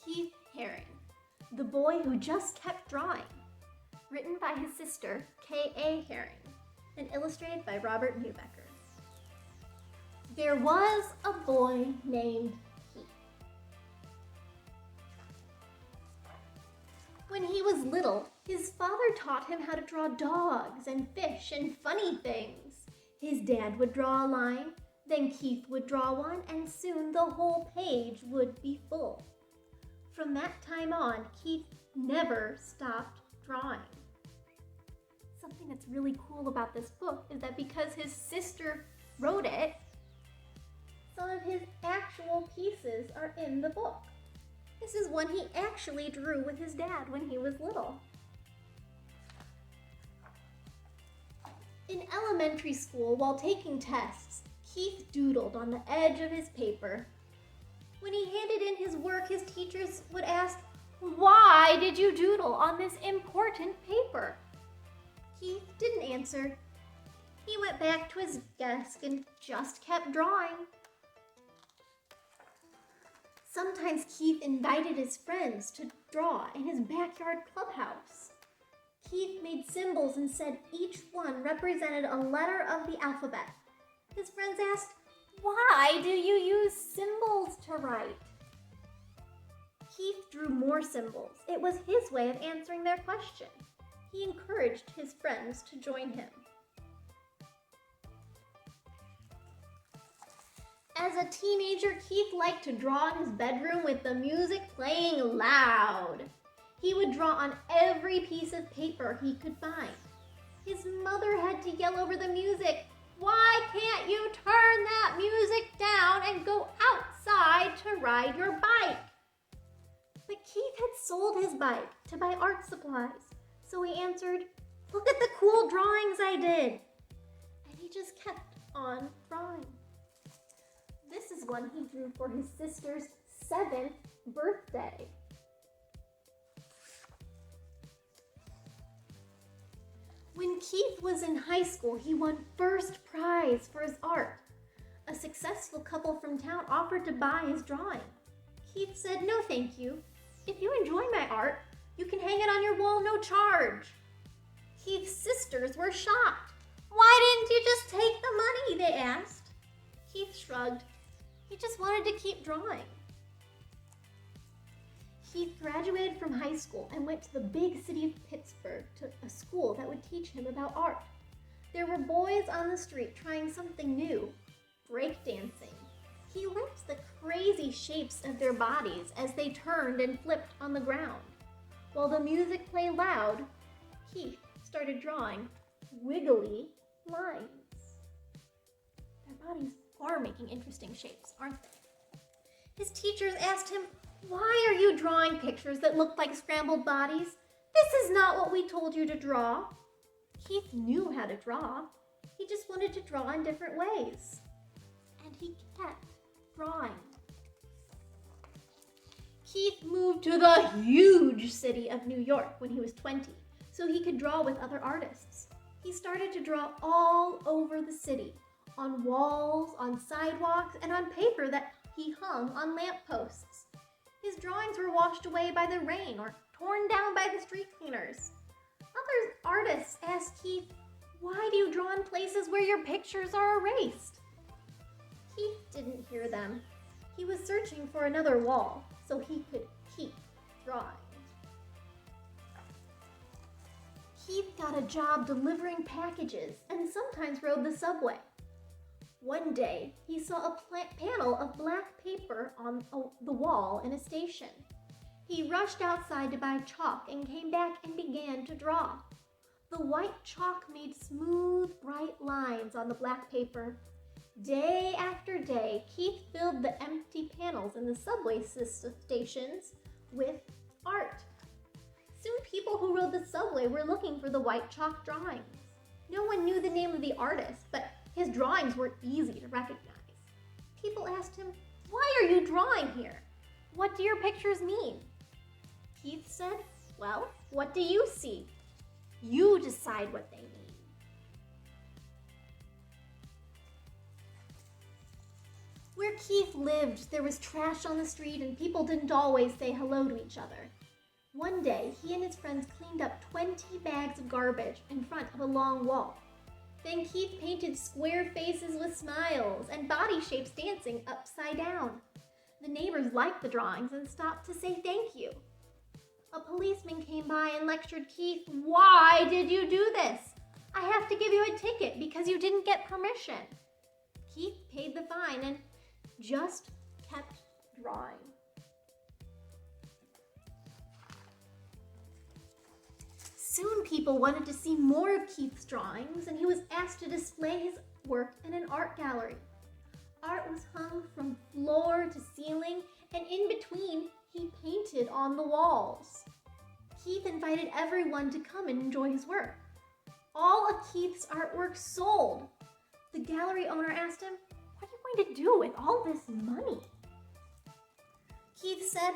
Keith Haring, the boy who just kept drawing. Written by his sister, K.A. Haring, and illustrated by Robert Newbecker. There was a boy named Keith. When he was little, his father taught him how to draw dogs and fish and funny things. His dad would draw a line, then Keith would draw one, and soon the whole page would be full. From that time on, Keith never stopped drawing. Something that's really cool about this book is that because his sister wrote it, some of his actual pieces are in the book. This is one he actually drew with his dad when he was little. In elementary school, while taking tests, Keith doodled on the edge of his paper. When he handed in his work, his teachers would ask, "Why did you doodle on this important paper?" Keith didn't answer. He went back to his desk and just kept drawing. Sometimes Keith invited his friends to draw in his backyard clubhouse. Keith made symbols and said each one represented a letter of the alphabet. His friends asked, "Why do you use symbols to write?" Keith drew more symbols. It was his way of answering their question. He encouraged his friends to join him. As a teenager, Keith liked to draw in his bedroom with the music playing loud. He would draw on every piece of paper he could find. His mother had to yell over the music, "Why can't you turn that music down and go outside to ride your bike?" But Keith had sold his bike to buy art supplies, so he answered, "Look at the cool drawings I did." And he just kept on drawing. This is one he drew for his sister's 7th birthday. When Keith was in high school, he won first prize for his art. A successful couple from town offered to buy his drawing. Keith said, "No, thank you. If you enjoy my art, you can hang it on your wall, no charge." Keith's sisters were shocked. "Why didn't you just take the money?" they asked. Keith shrugged. He just wanted to keep drawing. Keith graduated from high school and went to the big city of Pittsburgh to a school that would teach him about art. There were boys on the street trying something new, breakdancing. He liked the crazy shapes of their bodies as they turned and flipped on the ground. While the music played loud, Keith started drawing wiggly lines. Their bodies are making interesting shapes, aren't they? His teachers asked him, "Why are you drawing pictures that look like scrambled bodies? This is not what we told you to draw." Keith knew how to draw. He just wanted to draw in different ways. And he kept drawing. Keith moved to the huge city of New York when he was 20, so he could draw with other artists. He started to draw all over the city, on walls, on sidewalks, and on paper that he hung on lampposts. His drawings were washed away by the rain or torn down by the street cleaners. Other artists asked Keith, "Why do you draw in places where your pictures are erased?" Keith didn't hear them. He was searching for another wall so he could keep drawing. Keith got a job delivering packages and sometimes rode the subway. One day, he saw a panel of black paper on the wall in a station. He rushed outside to buy chalk and came back and began to draw. The white chalk made smooth, bright lines on the black paper. Day after day, Keith filled the empty panels in the subway stations with art. Soon people who rode the subway were looking for the white chalk drawings. No one knew the name of the artist, but his drawings were easy to recognize. People asked him, "Why are you drawing here? What do your pictures mean?" Keith said, "Well, what do you see? You decide what they mean." Where Where Keith lived, there was trash on the street and people didn't always say hello to each other. One day, he and his friends cleaned up 20 bags of garbage in front of a long wall. Then Keith painted square faces with smiles and body shapes dancing upside down. The neighbors liked the drawings and stopped to say thank you. A policeman came by and lectured Keith, "Why did you do this? I have to give you a ticket because you didn't get permission." Keith paid the fine and just kept drawing. Soon people wanted to see more of Keith's drawings, and he was asked to display his work in an art gallery. Art was hung from floor to ceiling, and in between, he painted on the walls. Keith invited everyone to come and enjoy his work. All of Keith's artwork sold. The gallery owner asked him, "What are you going to do with all this money?" Keith said,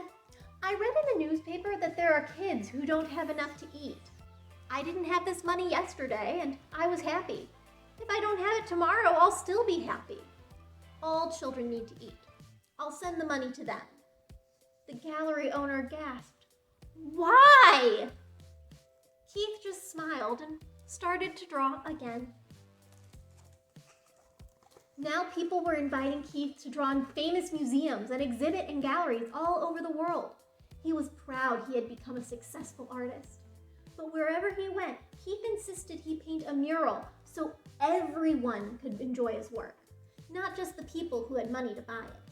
"I read in the newspaper that there are kids who don't have enough to eat. I didn't have this money yesterday, and I was happy. If I don't have it tomorrow, I'll still be happy. All children need to eat. I'll send the money to them." The gallery owner gasped, "Why?" Keith just smiled and started to draw again. Now people were inviting Keith to draw in famous museums and exhibit in galleries all over the world. He was proud he had become a successful artist. But wherever he went, Keith insisted he paint a mural so everyone could enjoy his work, not just the people who had money to buy it.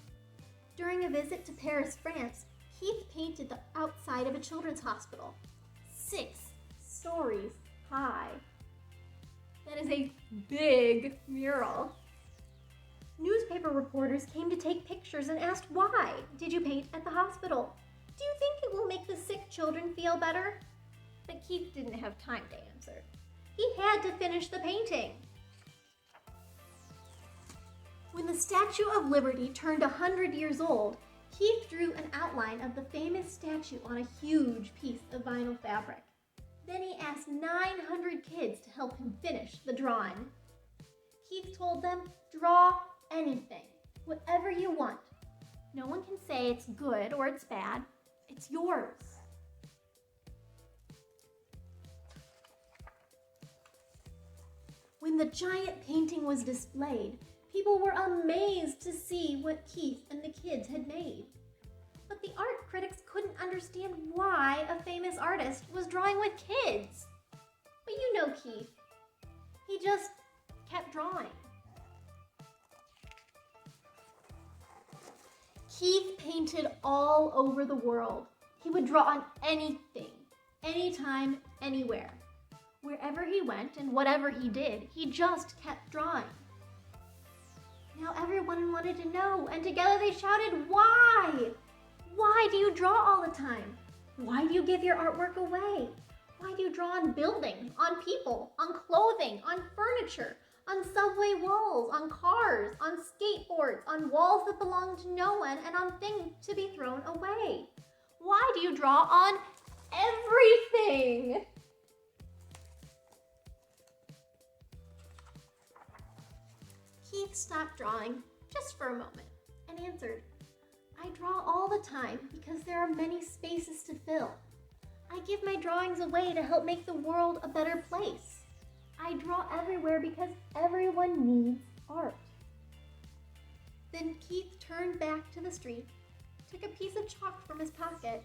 During a visit to Paris, France, Keith painted the outside of a children's hospital, 6 stories high. That is a big mural. Newspaper reporters came to take pictures and asked, "Why did you paint at the hospital? Do you think it will make the sick children feel better?" But Keith didn't have time to answer. He had to finish the painting. When the Statue of Liberty turned 100 years old, Keith drew an outline of the famous statue on a huge piece of vinyl fabric. Then he asked 900 kids to help him finish the drawing. Keith told them, "Draw anything, whatever you want. No one can say it's good or it's bad. It's yours." When the giant painting was displayed, people were amazed to see what Keith and the kids had made. But the art critics couldn't understand why a famous artist was drawing with kids. But you know Keith. He just kept drawing. Keith painted all over the world. He would draw on anything, anytime, anywhere. Wherever he went and whatever he did, he just kept drawing. Now everyone wanted to know, and together they shouted, "Why? Why do you draw all the time? Why do you give your artwork away? Why do you draw on buildings, on people, on clothing, on furniture, on subway walls, on cars, on skateboards, on walls that belong to no one, and on things to be thrown away? Why do you draw on everything?" Keith stopped drawing just for a moment and answered, "I draw all the time because there are many spaces to fill. I give my drawings away to help make the world a better place. I draw everywhere because everyone needs art." Then Keith turned back to the street, took a piece of chalk from his pocket,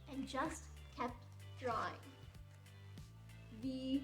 and just kept drawing. The